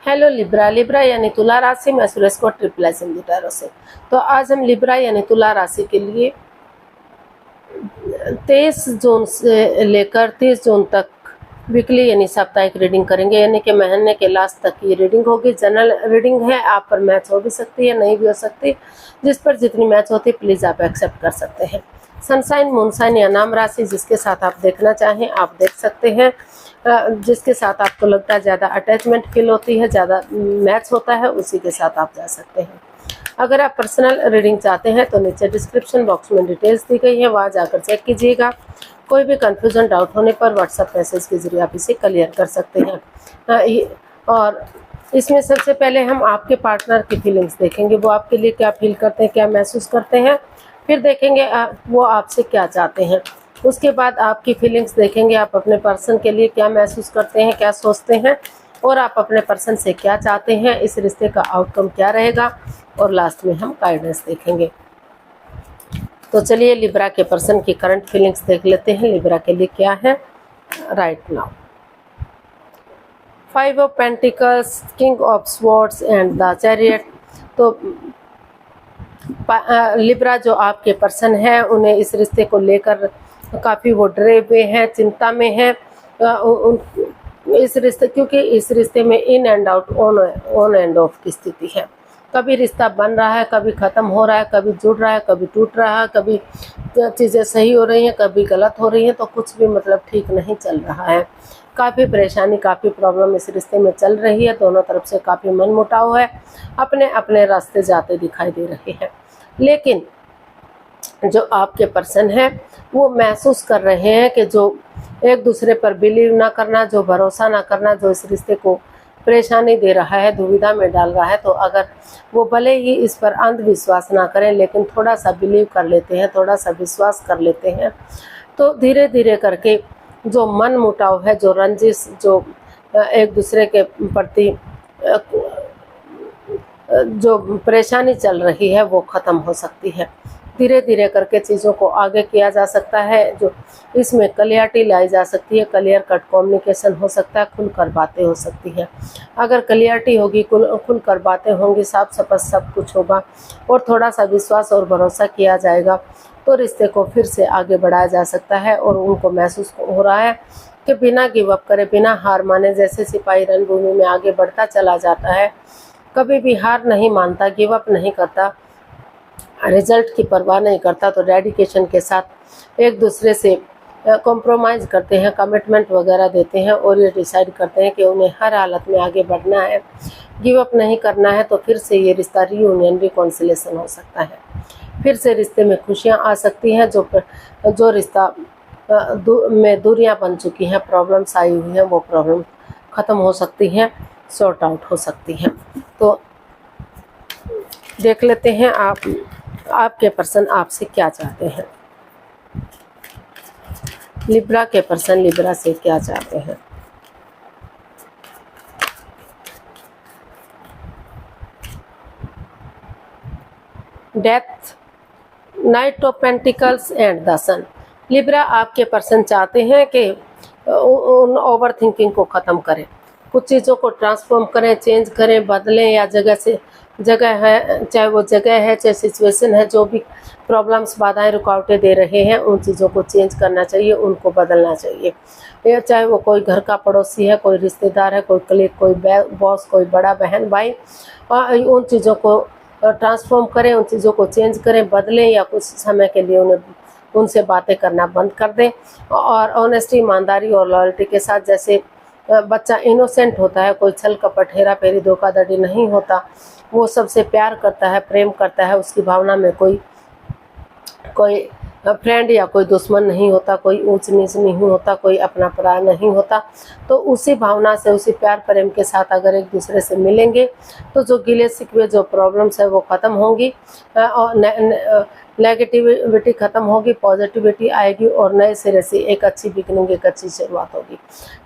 Hello Libra. Libra यानी तुला राशि में सूरज को ट्रिपल सिंधी टैरो से। तो आज हम लिब्रा यानी तुला राशि के लिए 23 जून से लेकर 30 जून तक वीकली यानी साप्ताहिक रीडिंग करेंगे, यानी कि महीने के लास्ट तक ये रीडिंग होगी। जनरल रीडिंग है, आप पर मैच हो भी सकती है, नहीं भी हो सकती। जिस पर जितनी मैच होती है प्लीज़ आप एक्सेप्ट कर सकते हैं। सनसाइन, मूनसाइन या नाम राशि जिसके साथ आप देखना चाहें आप देख सकते हैं। जिसके साथ आपको लगता है ज़्यादा अटैचमेंट फील होती है, ज़्यादा मैच होता है, उसी के साथ आप जा सकते हैं। अगर आप पर्सनल रीडिंग चाहते हैं तो नीचे डिस्क्रिप्शन बॉक्स में डिटेल्स दी गई है, वहाँ जाकर चेक कीजिएगा। कोई भी कन्फ्यूजन डाउट होने पर व्हाट्सएप मैसेज के जरिए आप इसे क्लियर कर सकते हैं। और इसमें सबसे पहले हम आपके पार्टनर की फीलिंग्स देखेंगे, वो आपके लिए क्या फील करते हैं, क्या महसूस करते हैं। फिर देखेंगे वो आपसे क्या चाहते हैं। उसके बाद आपकी फीलिंग्स देखेंगे, आप अपने पर्सन के लिए क्या महसूस करते हैं, क्या सोचते हैं, और आप अपने पर्सन से क्या चाहते हैं, इस रिश्ते का आउटकम क्या रहेगा। और लास्ट में हम गाइडेंस देखेंगे। तो चलिए लिब्रा के पर्सन की करंट फीलिंग्स देख लेते हैं, लिब्रा के लिए क्या है right now. 5 of pentacles, king of swords and the chariot. तो लिब्रा जो आपके पर्सन है उन्हें इस रिश्ते को लेकर काफ़ी वो डरे हुए हैं, चिंता में हैं। इस रिश्ते, क्योंकि इस रिश्ते में in and out, on end of की स्थिति है। कभी रिश्ता बन रहा है, कभी ख़त्म हो रहा है, कभी जुड़ रहा है, कभी टूट रहा है, कभी चीज़ें सही हो रही हैं, कभी गलत हो रही हैं। तो कुछ भी मतलब ठीक नहीं चल रहा है। काफ़ी परेशानी, काफ़ी प्रॉब्लम इस रिश्ते में चल रही है। दोनों तरफ से काफ़ी मनमुटाव है, अपने अपने रास्ते जाते दिखाई दे रहे हैं। लेकिन जो आपके पर्सन है वो महसूस कर रहे हैं कि जो एक दूसरे पर बिलीव ना करना, जो भरोसा ना करना, जो इस रिश्ते को परेशानी दे रहा है, दुविधा में डाल रहा है, तो अगर वो भले ही इस पर अंधविश्वास ना करें लेकिन थोड़ा सा बिलीव कर लेते हैं, थोड़ा सा विश्वास कर लेते हैं, तो धीरे धीरे करके जो मन मुटाव है, जो रंजिश, जो एक दूसरे के प्रति जो परेशानी चल रही है वो ख़त्म हो सकती है। धीरे धीरे करके चीज़ों को आगे किया जा सकता है। जो इसमें क्लियरिटी लाई जा सकती है, क्लियर कट कम्युनिकेशन हो सकता है, खुलकर बातें हो सकती हैं। अगर क्लियरिटी होगी, खुलकर बातें होंगी, साफ सपष्ट सब कुछ होगा और थोड़ा सा विश्वास और भरोसा किया जाएगा, तो रिश्ते को फिर से आगे बढ़ाया जा सकता है। और उनको महसूस हो रहा है कि बिना गिव अप करे, बिना हार माने, जैसे सिपाही रणभूमि में आगे बढ़ता चला जाता है, कभी भी हार नहीं मानता, गिव अप नहीं करता, रिजल्ट की परवाह नहीं करता, तो डेडिकेशन के साथ एक दूसरे से कॉम्प्रोमाइज़ करते हैं, कमिटमेंट वगैरह देते हैं और ये डिसाइड करते हैं कि उन्हें हर हालत में आगे बढ़ना है, गिव अप नहीं करना है। तो फिर से ये रिश्ता रीयूनियन, रिकॉन्सिलेशन हो सकता है। फिर से रिश्ते में खुशियाँ आ सकती हैं। जो रिश्ता में दूरियाँ बन चुकी हैं, प्रॉब्लम्स आई हुई हैं, वो प्रॉब्लम ख़त्म हो सकती हैं, सॉर्ट आउट हो सकती हैं। तो देख लेते हैं आपके पर्सन आपसे क्या चाहते हैं। लिब्रा के पर्सन लिब्रा से क्या चाहते हैं। Death, knight of pentacles and the sun. Libra आपके पर्सन चाहते हैं कि उन ओवर थिंकिंग को ख़त्म करें, कुछ चीज़ों को ट्रांसफॉर्म करें, चेंज करें, बदलें, या जगह है, चाहे वो जगह है, चाहे सिचुएशन है, जो भी प्रॉब्लम्स, बाधाएं, रुकावटें दे रहे हैं, उन चीज़ों को चेंज करना चाहिए, उनको बदलना चाहिए। या चाहे वो कोई घर का पड़ोसी है, कोई रिश्तेदार है, कोई कलीग, कोई बॉस, कोई बड़ा बहन भाई, उन चीज़ों को ट्रांसफॉर्म करें, उन चीज़ों को चेंज करें, बदलें, या कुछ समय के लिए उनसे बातें करना बंद कर दें। और ऑनेस्टी, ईमानदारी और लॉयल्टी के साथ, जैसे बच्चा इनोसेंट होता है, कोई छल कपट, हेरा फेरी, धोखाधड़ी नहीं होता, वो सबसे प्यार करता है, प्रेम करता है, उसकी भावना में कोई फ्रेंड या कोई दुश्मन नहीं होता, कोई ऊंच नीच नहीं होता, कोई अपना पराया नहीं होता। तो उसी भावना से, उसी प्यार प्रेम के साथ अगर एक दूसरे से मिलेंगे तो जो गिले शिकवे, जो प्रॉब्लम्स है वो ख़त्म होंगी और नेगेटिविटी ख़त्म होगी, पॉजिटिविटी आएगी और नए सिरे से एक अच्छी बिगनिंग, एक अच्छी शुरुआत होगी।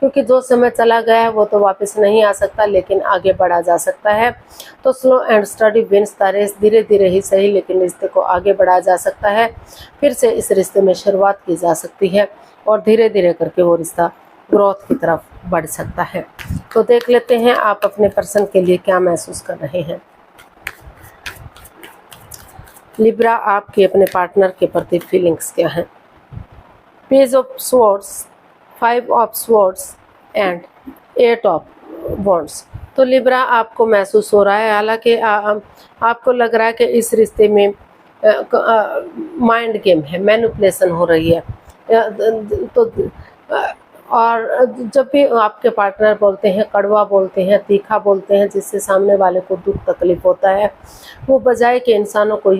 क्योंकि जो समय चला गया है वो तो वापस नहीं आ सकता, लेकिन आगे बढ़ा जा सकता है। तो slow and steady wins the race, धीरे धीरे ही सही लेकिन रिश्ते को आगे बढ़ाया जा सकता है। फिर से इस रिश्ते में शुरुआत की जा सकती है और धीरे धीरे करके वो रिश्ता ग्रोथ की तरफ बढ़ सकता है। तो देख लेते हैं आप अपने पर्सन के लिए क्या महसूस कर रहे हैं। लिब्रा, आपके अपने पार्टनर के प्रति फीलिंग्स क्या हैं। Page of swords, 5 of swords and 8 of wands. तो लिब्रा, आपको महसूस हो रहा है, हालांकि आपको लग रहा है कि इस रिश्ते में माइंड गेम है, मैनिपुलेशन हो रही है। तो और जब भी आपके पार्टनर बोलते हैं, कड़वा बोलते हैं, तीखा बोलते हैं, जिससे सामने वाले को दुख तकलीफ होता है, वो बजाय के इंसानों को,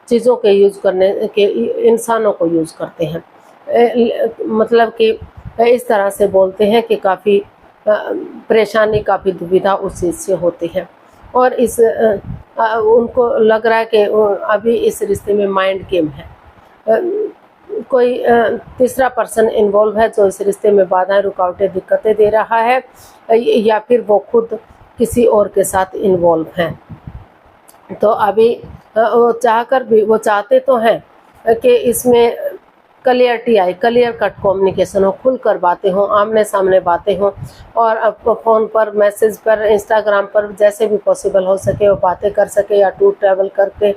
चीज़ों के यूज़ करने के इंसानों को यूज़ करते हैं। मतलब कि इस तरह से बोलते हैं कि काफ़ी परेशानी, काफ़ी दुविधा उस चीज़ से होती है। और उनको लग रहा है कि अभी इस रिश्ते में माइंड गेम है। कोई तीसरा पर्सन इन्वॉल्व है जो इस रिश्ते में बाधाएं, रुकावटें, दिक्कतें दे रहा है, या फिर वो खुद किसी और के साथ इन्वॉल्व हैं। तो अभी वो चाहकर भी, वो चाहते तो हैं कि इसमें क्लियरिटी आए, क्लियर कट कम्युनिकेशन हो, खुलकर बातें हों, आमने सामने बातें हों, और अब फ़ोन पर, मैसेज पर, इंस्टाग्राम पर जैसे भी पॉसिबल हो सके वो बातें कर सके, या टूर ट्रैवल करके,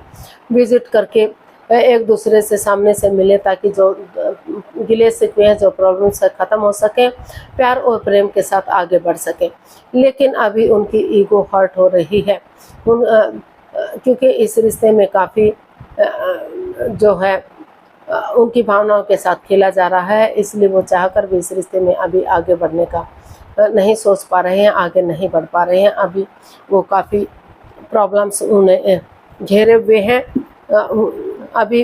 विजिट करके एक दूसरे से सामने से मिले, ताकि जो गिले शिकवे हैं, जो प्रॉब्लम्स है, ख़त्म हो सके, प्यार और प्रेम के साथ आगे बढ़ सके। लेकिन अभी उनकी ईगो हर्ट हो रही है, क्योंकि इस रिश्ते में काफ़ी जो है उनकी भावनाओं के साथ खेला जा रहा है, इसलिए वो चाहकर भी इस रिश्ते में अभी आगे बढ़ने का नहीं सोच पा रहे हैं, आगे नहीं बढ़ पा रहे हैं। अभी वो काफ़ी प्रॉब्लम्स उन्हें घेरे हुए हैं अभी,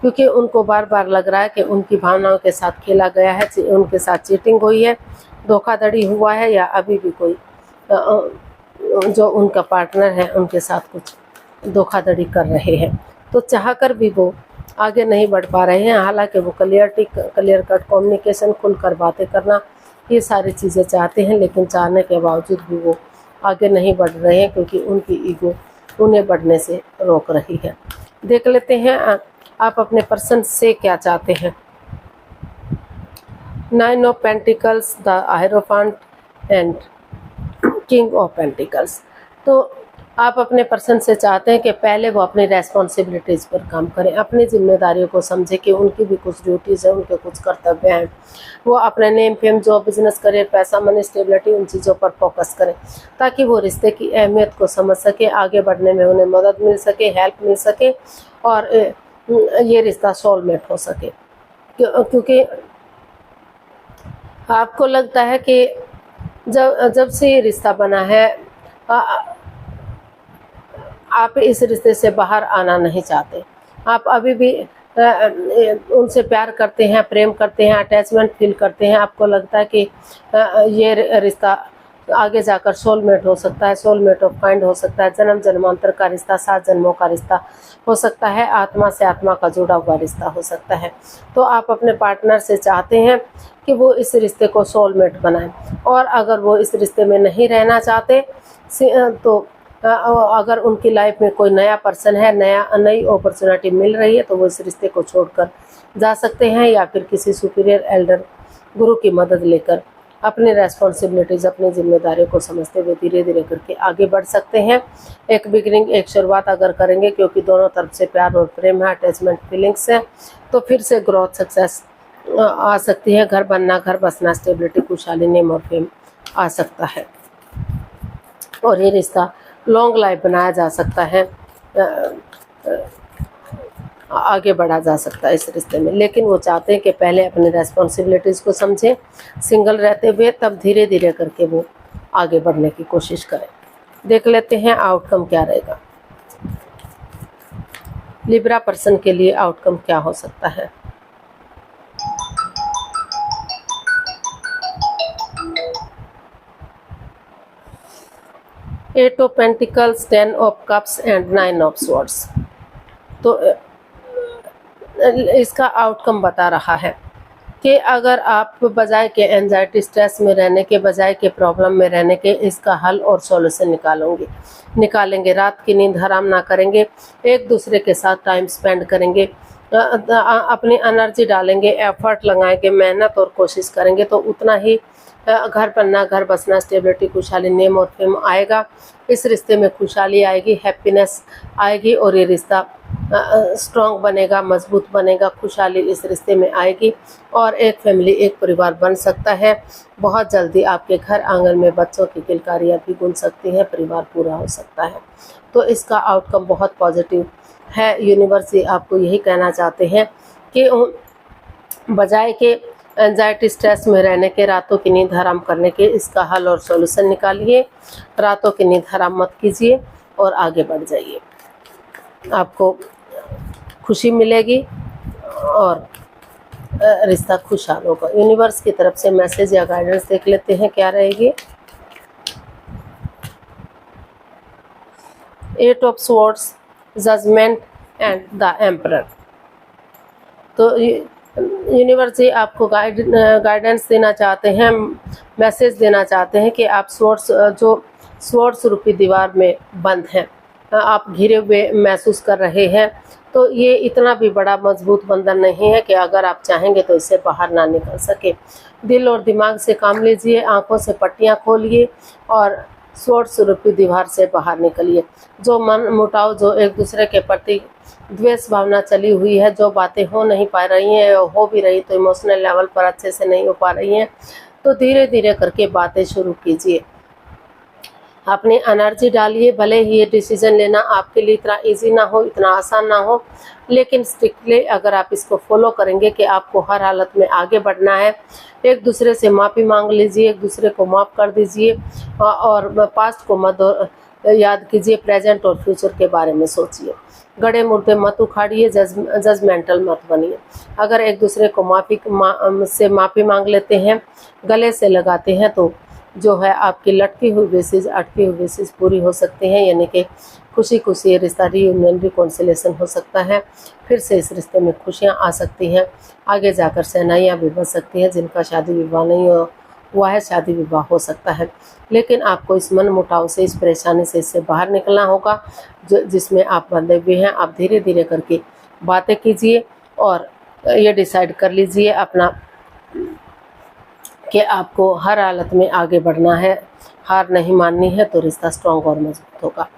क्योंकि उनको बार बार लग रहा है कि उनकी भावनाओं के साथ खेला गया है, उनके साथ चीटिंग हुई है, धोखाधड़ी हुआ है, या अभी भी कोई जो उनका पार्टनर है उनके साथ कुछ धोखाधड़ी कर रहे हैं। तो चाहकर भी वो आगे नहीं बढ़ पा रहे हैं। हालांकि वो क्लियर कट कम्युनिकेशन, खुलकर बातें करना, ये सारी चीज़ें चाहते हैं, लेकिन चाहने के बावजूद भी वो आगे नहीं बढ़ रहे हैं, क्योंकि उनकी ईगो उन्हें बढ़ने से रोक रही है। देख लेते हैं आप अपने पर्सन से क्या चाहते हैं। 9 of pentacles, the hierophant and king of pentacles. तो आप अपने पर्सन से चाहते हैं कि पहले वो अपनी रेस्पॉन्सिबिलिटीज़ पर काम करें, अपनी जिम्मेदारियों को समझें कि उनकी भी कुछ ड्यूटीज़ हैं, उनके कुछ कर्तव्य हैं। वो अपने name, fame, job, business, career, पैसा, मनी, स्टेबिलिटी, उन चीज़ों पर फोकस करें, ताकि वो रिश्ते की अहमियत को समझ सके, आगे बढ़ने में उन्हें मदद मिल सके, हेल्प मिल सके, और ये रिश्ता सोलमेट हो सके। क्योंकि आपको लगता है कि जब से ये रिश्ता बना है, आप इस रिश्ते से बाहर आना नहीं चाहते। आप अभी भी उनसे प्यार करते हैं, प्रेम करते हैं, अटैचमेंट फील करते हैं। आपको लगता है कि ये रिश्ता आगे जाकर सोलमेट हो सकता है, सोलमेट ऑफ काइंड हो सकता है, जन्म जन्मांतर का रिश्ता, 7 जन्मों का रिश्ता हो सकता है, आत्मा से आत्मा का जुड़ा हुआ रिश्ता हो सकता है। तो आप अपने पार्टनर से चाहते हैं कि वो इस रिश्ते को सोलमेट बनाएं, और अगर वो इस रिश्ते में नहीं रहना चाहते, तो अगर उनकी लाइफ में कोई नया पर्सन है, नई अपॉर्चुनिटी मिल रही है, तो वो इस रिश्ते को छोड़कर जा सकते हैं, या फिर किसी सुपीरियर एल्डर गुरु की मदद लेकर अपनी रेस्पॉन्सिबिलिटीज़, अपनी जिम्मेदारियों को समझते हुए धीरे धीरे करके आगे बढ़ सकते हैं। एक बिगिनिंग, एक शुरुआत अगर करेंगे, क्योंकि दोनों तरफ से प्यार और प्रेम है, अटैचमेंट फीलिंग्स है, तो फिर से ग्रोथ, सक्सेस आ सकती है, घर बनना, घर बसना, स्टेबिलिटी, खुशहाली, नेम और फेम आ सकता है, और ये रिश्ता लॉन्ग लाइफ बनाया जा सकता है, आगे बढ़ा जा सकता है इस रिश्ते में। लेकिन वो चाहते हैं कि पहले अपनी रेस्पॉन्सिबिलिटीज़ को समझें, सिंगल रहते हुए, तब धीरे धीरे करके वो आगे बढ़ने की कोशिश करें। देख लेते हैं आउटकम क्या रहेगा। लिब्रा पर्सन के लिए आउटकम क्या हो सकता है। Eight of pentacles, 10 of cups and 9 of swords. तो इसका आउटकम बता रहा है कि अगर आप बजाय के एंजाइटी, स्ट्रेस में रहने के, बजाय के प्रॉब्लम में रहने के, इसका हल और सॉल्यूशन निकालेंगे, रात की नींद हराम ना करेंगे, एक दूसरे के साथ टाइम स्पेंड करेंगे, अपनी एनर्जी डालेंगे, एफर्ट लगाएंगे, मेहनत और कोशिश करेंगे, तो उतना ही घर बनना, घर बसना, स्टेबिलिटी, खुशहाली, नेम और फेम आएगा। इस रिश्ते में खुशहाली आएगी, हैप्पीनेस आएगी और ये रिश्ता स्ट्रॉन्ग बनेगा, मजबूत बनेगा। खुशहाली इस रिश्ते में आएगी और एक फैमिली, एक परिवार बन सकता है। बहुत जल्दी आपके घर आंगन में बच्चों की किलकारियाँ भी गूंज सकती हैं, परिवार पूरा हो सकता है। तो इसका आउटकम बहुत पॉजिटिव है। यूनिवर्स आपको यही कहना चाहते हैं कि बजाय के एंजाइटी, स्ट्रेस में रहने के, रातों की नींद हराम करने के, इसका हल और सॉल्यूशन निकालिए। रातों की नींद हराम मत कीजिए और आगे बढ़ जाइए। आपको खुशी मिलेगी और रिश्ता खुशहाल होगा। यूनिवर्स की तरफ से मैसेज या गाइडेंस देख लेते हैं क्या रहेगी। 8 of swords, judgment and the emperor. तो यूनिवर्स जी आपको गाइडेंस देना चाहते हैं, मैसेज देना चाहते हैं कि आप स्वॉर्ड्स रूपी दीवार में बंद हैं, आप घिरे हुए महसूस कर रहे हैं। तो ये इतना भी बड़ा मजबूत बंधन नहीं है कि अगर आप चाहेंगे तो इससे बाहर ना निकल सके। दिल और दिमाग से काम लीजिए, आंखों से पट्टियां खोलिए और स्वॉर्ड्स रूपी दीवार से बाहर निकलिए। जो मन मुटाव, जो एक दूसरे के प्रति द्वेष भावना चली हुई है, जो बातें हो नहीं पा रही हैं, हो भी रही तो इमोशनल लेवल पर अच्छे से नहीं हो पा रही हैं, तो धीरे धीरे करके बातें शुरू कीजिए। अपनी एनर्जी डालिए। भले ही ये डिसीजन लेना आपके लिए इतना इजी ना हो, इतना आसान ना हो, लेकिन स्ट्रिक्टली अगर आप इसको फॉलो करेंगे कि आपको हर हालत में आगे बढ़ना है। एक दूसरे से माफ़ी मांग लीजिए, एक दूसरे को माफ़ कर दीजिए और पास्ट को मत याद कीजिए, प्रेजेंट और फ्यूचर के बारे में सोचिए। गड़े मुर्दे मत उखाड़िए, जजमेंटल मत बनिए। अगर एक दूसरे को माफ़ी मांग लेते हैं, गले से लगाते हैं, तो जो है आपकी लटकी हुई विशेष, अटकी हुई विशेष पूरी हो सकती हैं। यानी कि खुशी खुशी ये रिश्ता रीयूनियन, रिकॉन्सिलेशन हो सकता है। फिर से इस रिश्ते में खुशियाँ आ सकती हैं। आगे जाकर सहनाइयाँ भी बन सकती हैं। जिनका शादी विवाह नहीं हुआ है, शादी विवाह हो सकता है। लेकिन आपको इस मन मुटाव से, इस परेशानी से, इससे बाहर निकलना होगा जिसमें आप बंधे हुए हैं। आप धीरे धीरे करके बातें कीजिए और ये डिसाइड कर लीजिए अपना कि आपको हर हालत में आगे बढ़ना है, हार नहीं माननी है, तो रिश्ता स्ट्रॉन्ग और मजबूत होगा।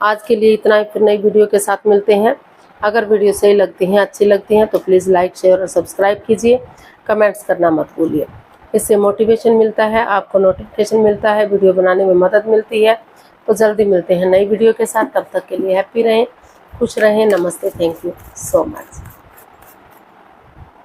आज के लिए इतना ही, फिर नई वीडियो के साथ मिलते हैं। अगर वीडियो सही लगती हैं, अच्छी लगती हैं, तो प्लीज़ लाइक, शेयर और सब्सक्राइब कीजिए। कमेंट्स करना मत भूलिए। इससे मोटिवेशन मिलता है, आपको नोटिफिकेशन मिलता है, वीडियो बनाने में मदद मिलती है। तो जल्दी मिलते हैं नई वीडियो के साथ। तब तक के लिए हैप्पी रहें, खुश रहें। नमस्ते, थैंक यू सो मच।